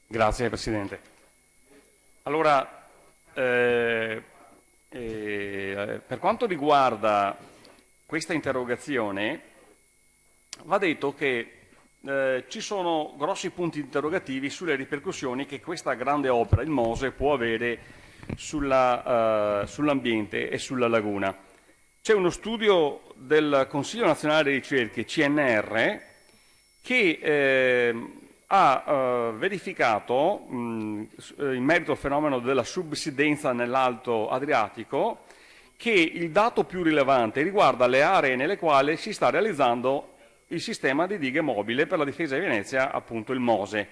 Grazie Presidente. Allora, per quanto riguarda questa interrogazione, va detto che ci sono grossi punti interrogativi sulle ripercussioni che questa grande opera, il Mose, può avere sull'ambiente e sulla laguna. C'è uno studio del Consiglio Nazionale delle Ricerche, CNR, che ha verificato, in merito al fenomeno della subsidenza nell'Alto Adriatico, che il dato più rilevante riguarda le aree nelle quali si sta realizzando il sistema di dighe mobile per la difesa di Venezia, appunto il Mose.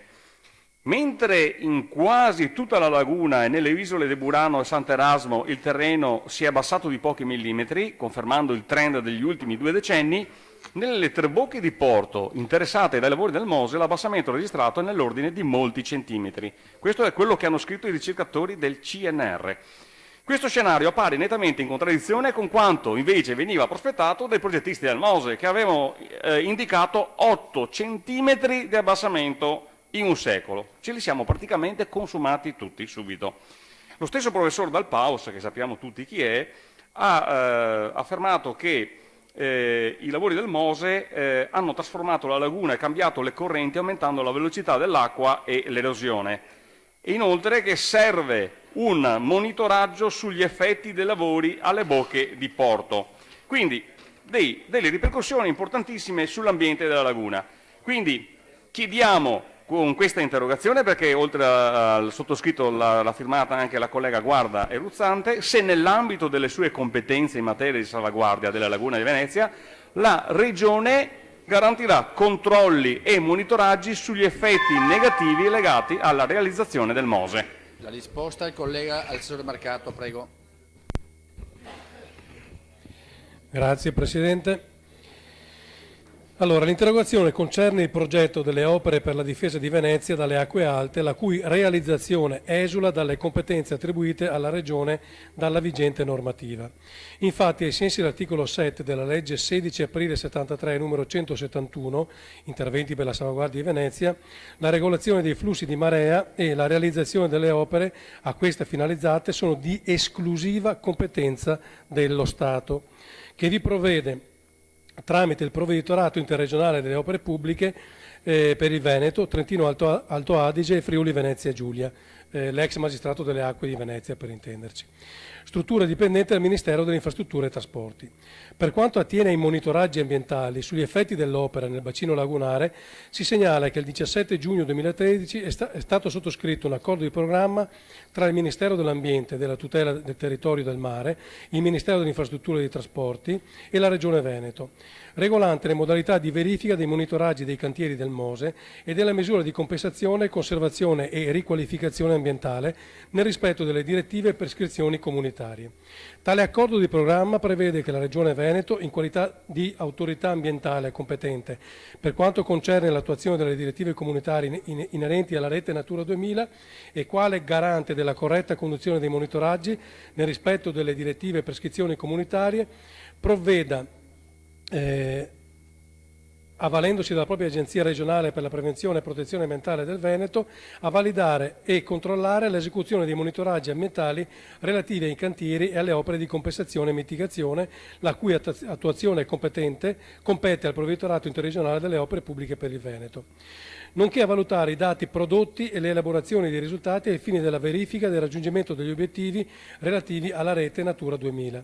Mentre in quasi tutta la laguna e nelle isole di Burano e Sant'Erasmo il terreno si è abbassato di pochi millimetri, confermando il trend degli ultimi 2 decenni, nelle 3 bocche di porto interessate dai lavori del Mose l'abbassamento registrato è nell'ordine di molti centimetri. Questo è quello che hanno scritto i ricercatori del CNR. Questo scenario appare nettamente in contraddizione con quanto invece veniva prospettato dai progettisti del Mose, che avevano indicato 8 centimetri di abbassamento in un secolo. Ce li siamo praticamente consumati tutti subito. Lo stesso professor Dal Paus, che sappiamo tutti chi è, ha affermato che i lavori del Mose hanno trasformato la laguna e cambiato le correnti aumentando la velocità dell'acqua e l'erosione. E inoltre che serve un monitoraggio sugli effetti dei lavori alle bocche di porto. Quindi delle ripercussioni importantissime sull'ambiente della laguna. Quindi chiediamo con questa interrogazione, perché oltre al sottoscritto l'ha firmata anche la collega Guarda e Ruzzante, se nell'ambito delle sue competenze in materia di salvaguardia della laguna di Venezia la Regione garantirà controlli e monitoraggi sugli effetti negativi legati alla realizzazione del Mose. La risposta al collega Alessandro Marcato, prego. Grazie Presidente. Allora, l'interrogazione concerne il progetto delle opere per la difesa di Venezia dalle acque alte, la cui realizzazione esula dalle competenze attribuite alla Regione dalla vigente normativa. Infatti, ai sensi dell'articolo 7 della legge 16 aprile 73 numero 171, interventi per la salvaguardia di Venezia, la regolazione dei flussi di marea e la realizzazione delle opere a queste finalizzate sono di esclusiva competenza dello Stato, che vi provvede tramite il Provveditorato interregionale delle opere pubbliche per il Veneto, Trentino Alto Adige e Friuli Venezia Giulia, l'ex magistrato delle acque di Venezia per intenderci, struttura dipendente dal Ministero delle Infrastrutture e Trasporti. Per quanto attiene ai monitoraggi ambientali sugli effetti dell'opera nel bacino lagunare, si segnala che il 17 giugno 2013 è stato sottoscritto un accordo di programma tra il Ministero dell'Ambiente e della Tutela del Territorio e del Mare, il Ministero delle Infrastrutture e dei Trasporti e la Regione Veneto, regolante le modalità di verifica dei monitoraggi dei cantieri del Mose e della misura di compensazione, conservazione e riqualificazione ambientale nel rispetto delle direttive e prescrizioni comunitarie. Tale accordo di programma prevede che la Regione Veneto, in qualità di autorità ambientale competente per quanto concerne l'attuazione delle direttive comunitarie inerenti alla rete Natura 2000 e quale garante della corretta conduzione dei monitoraggi nel rispetto delle direttive e prescrizioni comunitarie, provveda avvalendosi della propria Agenzia regionale per la prevenzione e protezione ambientale del Veneto, a validare e controllare l'esecuzione dei monitoraggi ambientali relativi ai cantieri e alle opere di compensazione e mitigazione, la cui attuazione compete al Provveditorato interregionale delle opere pubbliche per il Veneto, nonché a valutare i dati prodotti e le elaborazioni dei risultati ai fini della verifica e del raggiungimento degli obiettivi relativi alla rete Natura 2000.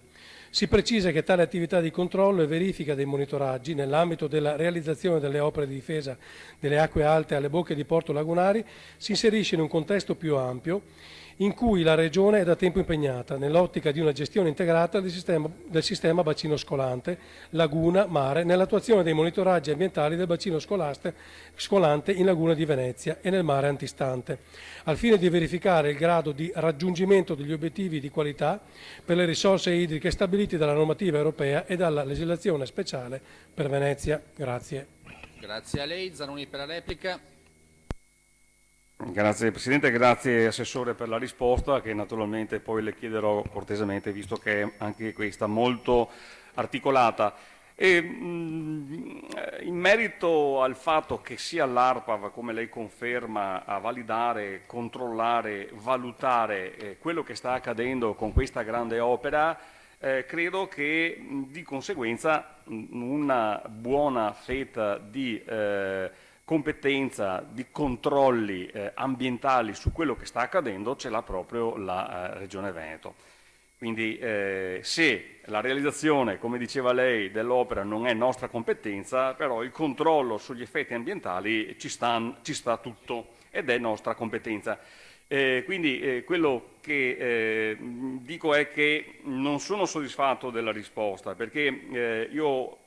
Si precisa che tale attività di controllo e verifica dei monitoraggi nell'ambito della realizzazione delle opere di difesa delle acque alte alle bocche di porto lagunari si inserisce in un contesto più ampio in cui la Regione è da tempo impegnata nell'ottica di una gestione integrata del sistema bacino scolante, laguna, mare, nell'attuazione dei monitoraggi ambientali del bacino scolante in laguna di Venezia e nel mare antistante, al fine di verificare il grado di raggiungimento degli obiettivi di qualità per le risorse idriche stabiliti dalla normativa europea e dalla legislazione speciale per Venezia. Grazie. Grazie a lei. Zanoni per la replica. Grazie Presidente, grazie Assessore per la risposta, che naturalmente poi le chiederò cortesemente, visto che è anche questa molto articolata. In merito al fatto che sia l'ARPAV, come lei conferma, a validare, controllare, valutare quello che sta accadendo con questa grande opera, credo che di conseguenza una buona fetta di competenza, di controlli ambientali su quello che sta accadendo ce l'ha proprio la Regione Veneto. Quindi se la realizzazione, come diceva lei, dell'opera non è nostra competenza, però il controllo sugli effetti ambientali ci sta tutto ed è nostra competenza. Quindi quello che dico è che non sono soddisfatto della risposta, perché io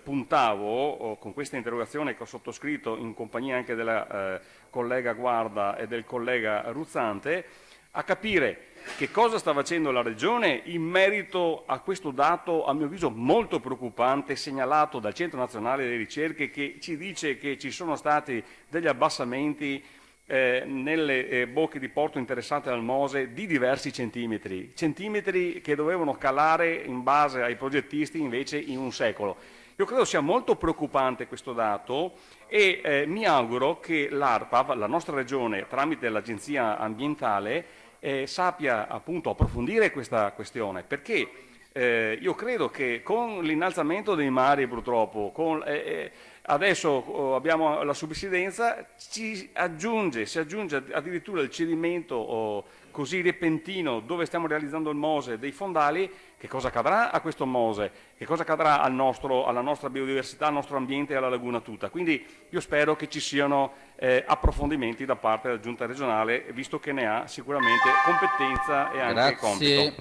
puntavo con questa interrogazione che ho sottoscritto in compagnia anche della collega Guarda e del collega Ruzzante, a capire che cosa sta facendo la Regione in merito a questo dato, a mio avviso, molto preoccupante, segnalato dal Centro Nazionale delle Ricerche, che ci dice che ci sono stati degli abbassamenti nelle bocche di porto interessate dal Mose di diversi centimetri che dovevano calare in base ai progettisti invece in un secolo. Io credo sia molto preoccupante questo dato e mi auguro che l'ARPAV, la nostra Regione, tramite l'Agenzia Ambientale, sappia appunto approfondire questa questione, perché io credo che con l'innalzamento dei mari purtroppo, adesso abbiamo la subsidenza, si aggiunge addirittura il cedimento così repentino dove stiamo realizzando il Mose dei fondali. Che cosa accadrà a questo Mose? Che cosa accadrà alla nostra biodiversità, al nostro ambiente e alla laguna tutta? Quindi io spero che ci siano approfondimenti da parte della Giunta regionale, visto che ne ha sicuramente competenza e anche compito.